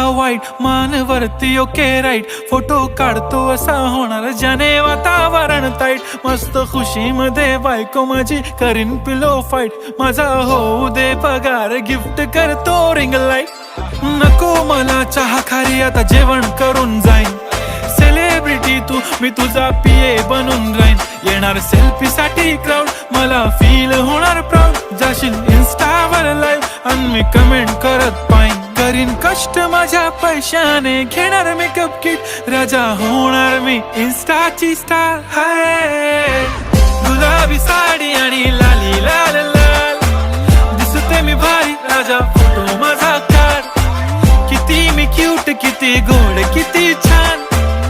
वाईट मान वरती ओके राईट फोटो काढतो असा होणार ज्याने वातावरण ताईट मस्त खुशी मध्ये बायको माझी करीन पिलो फाईट माझा होऊ दे पगार गिफ्ट करतो रिंग लाईट नको मला चहा खारी आता जेवण करून जाईन सेलिब्रिटी तू मी तुझा पीए बनून राहीन येणार सेल्फी साठी क्राऊड मला फील होणार प्राऊड जाशील इन्स्टावर लाईव्ह आणि मी कमेंट करत पाईन करीन कष्ट माझ्या पैशाने घेणार मेकअप किट राजा होणार मी इन्स्टाची स्टार हाय गुलाबी साडी आणि लाली लाल लाल दिसते मी भारी राजा फोटो माझा काढ किती मी क्यूट किती गोड किती छान